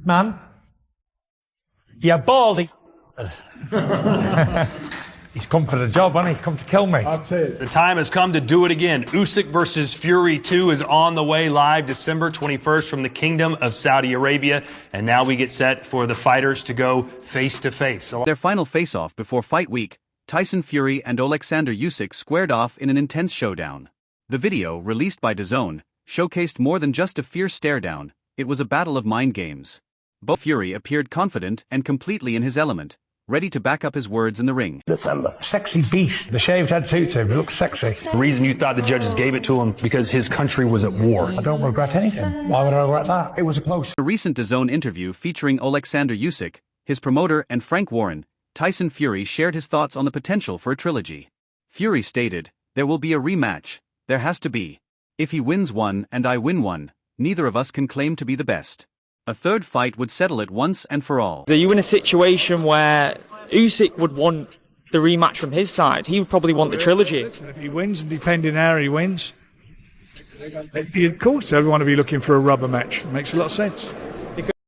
man. You're baldy. He's come for the job, hasn't he? He's come to kill me. The time has come to do it again. Usyk versus Fury 2 is on the way live December 21st from the Kingdom of Saudi Arabia. And now we get set for the fighters to go face-to-face. Their final face-off before fight week, Tyson Fury and Oleksandr Usyk squared off in an intense showdown. The video, released by DAZN, showcased more than just a fierce stare-down. It was a battle of mind games. Both Fury appeared confident and completely in his element, ready to back up his words in the ring. December. Sexy beast. The shaved head suits him. He looks sexy. The reason you thought the judges gave it to him because his country was at war. I don't regret anything. Why would I regret that? It was a close. A recent DAZN interview featuring Oleksandr Usyk, his promoter, and Frank Warren, Tyson Fury shared his thoughts on the potential for a trilogy. Fury stated, "There will be a rematch. There has to be. If he wins one and I win one, neither of us can claim to be the best. A third fight would settle it once and for all." Are you in a situation where Usyk would want the rematch from his side? He would probably want the trilogy. If he wins, and depending how he wins, of course they'd want to be looking for a rubber match. Makes a lot of sense.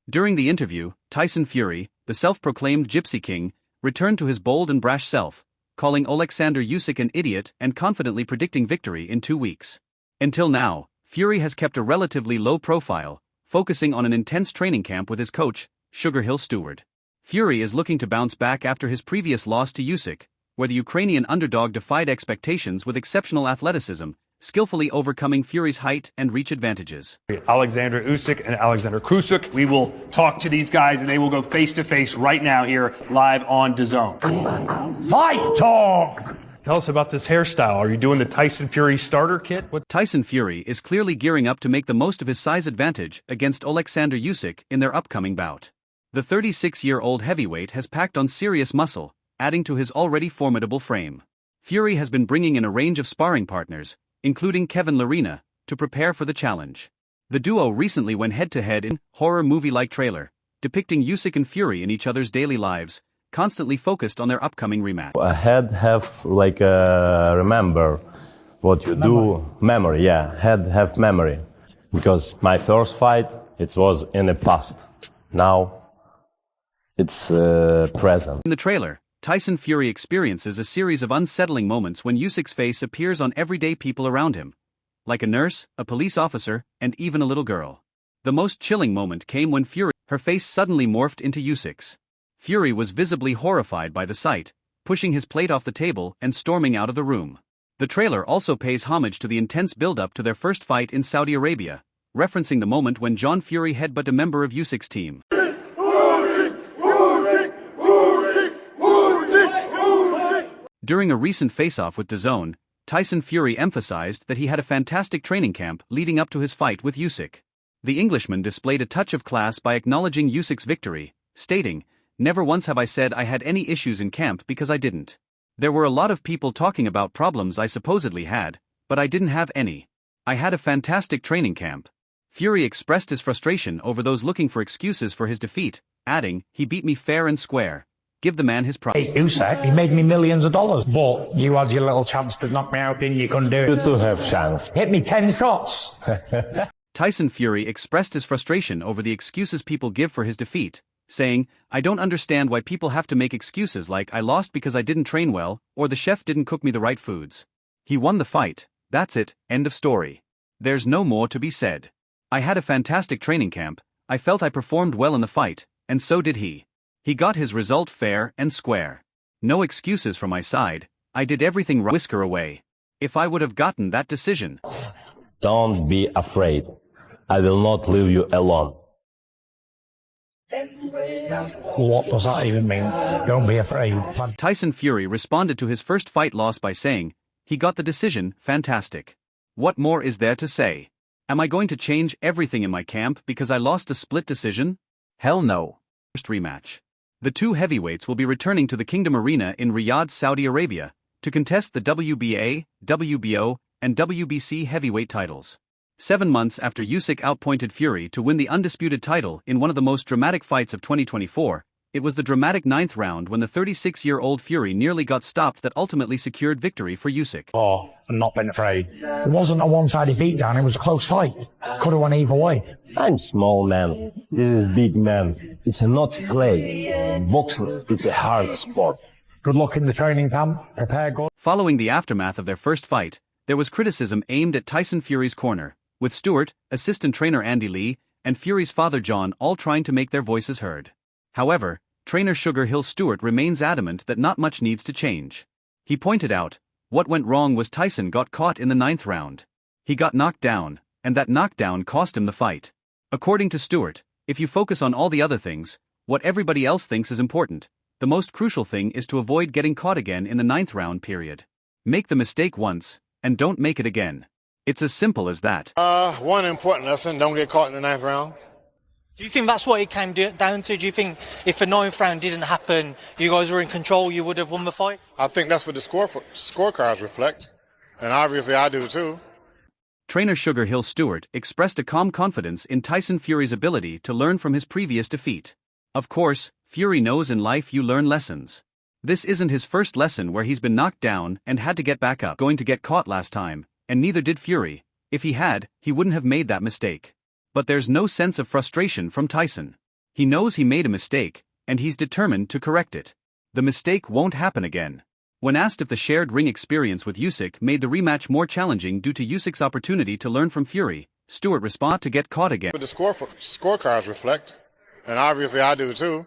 During the interview, Tyson Fury, the self-proclaimed Gypsy King, returned to his bold and brash self, calling Oleksandr Usyk an idiot and confidently predicting victory in 2 weeks. Until now, Fury has kept a relatively low profile, focusing on an intense training camp with his coach, Sugar Hill Stewart. Fury is looking to bounce back after his previous loss to Usyk, where the Ukrainian underdog defied expectations with exceptional athleticism, skillfully overcoming Fury's height and reach advantages. Oleksandr Usyk and Alexander Usyk. We will talk to these guys and they will go face-to-face right now here live on DAZN. Fight talk! Tell us about this hairstyle. Are you doing the Tyson Fury starter kit? Tyson Fury is clearly gearing up to make the most of his size advantage against Oleksandr Usyk in their upcoming bout. The 36-year-old heavyweight has packed on serious muscle, adding to his already formidable frame. Fury has been bringing in a range of sparring partners, including Kevin Lerena, to prepare for the challenge. The duo recently went head-to-head in horror movie-like trailer, depicting Usyk and Fury in each other's daily lives, constantly focused on their upcoming rematch. Head have like remember what you do, memory, yeah, head have memory. Because my first fight, it was in the past. Now, it's present. In the trailer, Tyson Fury experiences a series of unsettling moments when Usyk's face appears on everyday people around him, like a nurse, a police officer, and even a little girl. The most chilling moment came when her face suddenly morphed into Usyk's. Fury was visibly horrified by the sight, pushing his plate off the table and storming out of the room. The trailer also pays homage to the intense build-up to their first fight in Saudi Arabia, referencing the moment when John Fury headbutted a member of Usyk's team. During a recent face-off with DAZN, Tyson Fury emphasized that he had a fantastic training camp leading up to his fight with Usyk. The Englishman displayed a touch of class by acknowledging Usyk's victory, stating, "Never once have I said I had any issues in camp because I didn't. There were a lot of people talking about problems I supposedly had, but I didn't have any. I had a fantastic training camp." Fury expressed his frustration over those looking for excuses for his defeat, adding, "He beat me fair and square. Give the man his props." Hey, Usyk, he made me millions of dollars. But you had your little chance to knock me out, didn't you? You couldn't do it. You too have chance. Hit me 10 shots. Tyson Fury expressed his frustration over the excuses people give for his defeat, saying, "I don't understand why people have to make excuses like I lost because I didn't train well, or the chef didn't cook me the right foods. He won the fight, that's it, end of story. There's no more to be said. I had a fantastic training camp, I felt I performed well in the fight, and so did he. He got his result fair and square. No excuses from my side, I did everything right." Whisker away. If I would have gotten that decision. Don't be afraid. I will not leave you alone. What does that even mean? Don't be afraid. Tyson Fury responded to his first fight loss by saying, "He got the decision, fantastic. What more is there to say? Am I going to change everything in my camp because I lost a split decision? Hell no." First rematch. The two heavyweights will be returning to the Kingdom Arena in Riyadh, Saudi Arabia, to contest the WBA, WBO, and WBC heavyweight titles. 7 months after Usyk outpointed Fury to win the undisputed title in one of the most dramatic fights of 2024, It was the dramatic 9th round when the 36-year-old Fury nearly got stopped that ultimately secured victory for Usyk. Oh, and not been afraid. It wasn't a one-sided beatdown, it was a close fight. Could have went either way. I'm small man. This is big man. It's not play. Boxing, it's a hard sport. Good luck in the training camp. Prepare good. Following the aftermath of their first fight, there was criticism aimed at Tyson Fury's corner, with Stewart, assistant trainer Andy Lee, and Fury's father John all trying to make their voices heard. However, trainer Sugar Hill Stewart remains adamant that not much needs to change. He pointed out, what went wrong was Tyson got caught in the 9th round. He got knocked down, and that knockdown cost him the fight. According to Stewart, if you focus on all the other things, what everybody else thinks is important, the most crucial thing is to avoid getting caught again in the 9th round period. Make the mistake once, and don't make it again. It's as simple as that. One important lesson, don't get caught in the 9th round. Do you think that's what it came down to? Do you think if the 9th round didn't happen, you guys were in control, you would have won the fight? I think that's what the scorecards reflect, and obviously I do too. Trainer Sugar Hill Stewart expressed a calm confidence in Tyson Fury's ability to learn from his previous defeat. Of course, Fury knows in life you learn lessons. This isn't his first lesson where he's been knocked down and had to get back up. Going to get caught last time, and neither did Fury. If he had, he wouldn't have made that mistake. But there's no sense of frustration from Tyson. He knows he made a mistake, and he's determined to correct it. The mistake won't happen again. When asked if the shared ring experience with Usyk made the rematch more challenging due to Usyk's opportunity to learn from Fury, Stewart responded to get caught again. But the scorecards reflect, and obviously I do too.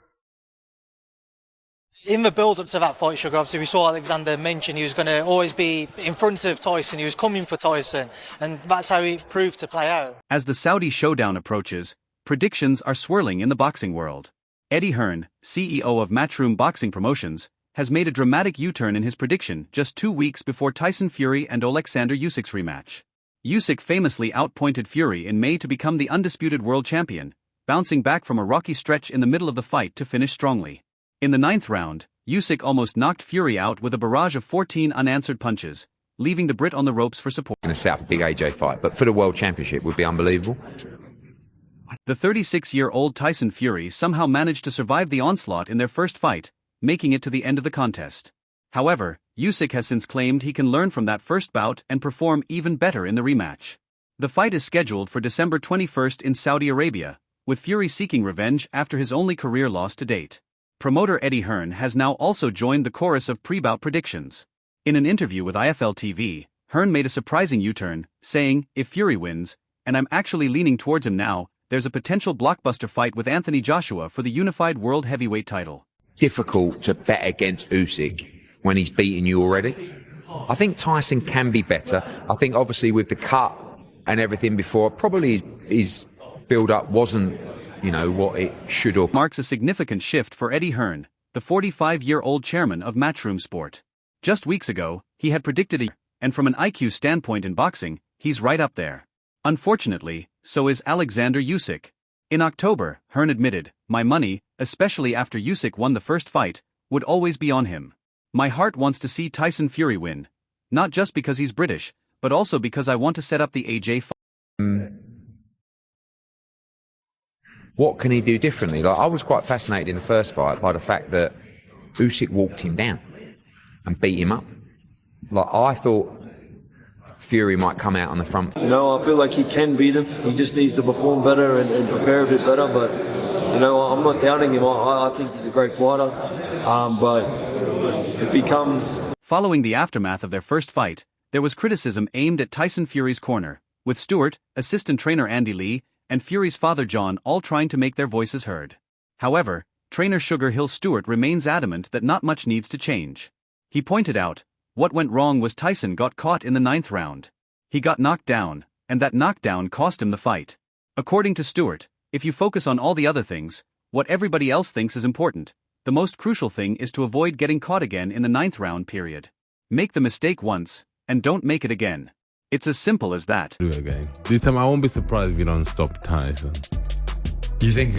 In the build-up to that fight, Sugar, obviously we saw Oleksandr mention he was going to always be in front of Tyson, he was coming for Tyson, and that's how it proved to play out. As the Saudi Showdown approaches, predictions are swirling in the boxing world. Eddie Hearn, CEO of Matchroom Boxing Promotions, has made a dramatic U-turn in his prediction just 2 weeks before Tyson Fury and Oleksandr Usyk's rematch. Usyk famously outpointed Fury in May to become the undisputed world champion, bouncing back from a rocky stretch in the middle of the fight to finish strongly. In the 9th round, Usyk almost knocked Fury out with a barrage of 14 unanswered punches, leaving the Brit on the ropes for support. Going to set up a big AJ fight, but for the World Championship would be unbelievable. The 36-year-old Tyson Fury somehow managed to survive the onslaught in their first fight, making it to the end of the contest. However, Usyk has since claimed he can learn from that first bout and perform even better in the rematch. The fight is scheduled for December 21st in Saudi Arabia, with Fury seeking revenge after his only career loss to date. Promoter Eddie Hearn has now also joined the chorus of pre-bout predictions. In an interview with IFL TV, Hearn made a surprising U-turn, saying, if Fury wins, and I'm actually leaning towards him now, there's a potential blockbuster fight with Anthony Joshua for the unified world heavyweight title. Difficult to bet against Usyk when he's beaten you already. I think Tyson can be better. I think obviously with the cut and everything before, probably his build-up wasn't what it should have. Marks a significant shift for Eddie Hearn, the 45-year-old chairman of Matchroom Sport. Just weeks ago, he had predicted and from an IQ standpoint in boxing, he's right up there. Unfortunately, so is Oleksandr Usyk. In October, Hearn admitted, my money, especially after Usyk won the first fight, would always be on him. My heart wants to see Tyson Fury win. Not just because he's British, but also because I want to set up the AJ fight. What can he do differently? I was quite fascinated in the first fight by the fact that Usyk walked him down and beat him up. I thought Fury might come out on the front. I feel like he can beat him. He just needs to perform better and prepare a bit better. But, I'm not doubting him. I think he's a great fighter. But if he comes... Following the aftermath of their first fight, there was criticism aimed at Tyson Fury's corner, with Stewart, assistant trainer Andy Lee, and Fury's father John all trying to make their voices heard. However, trainer Sugar Hill Stewart remains adamant that not much needs to change. He pointed out, what went wrong was Tyson got caught in the 9th round. He got knocked down, and that knockdown cost him the fight. According to Stewart, if you focus on all the other things, what everybody else thinks is important, the most crucial thing is to avoid getting caught again in the 9th round period. Make the mistake once, and don't make it again. It's as simple as that. Do it again. This time I won't be surprised if you don't stop Tyson. You think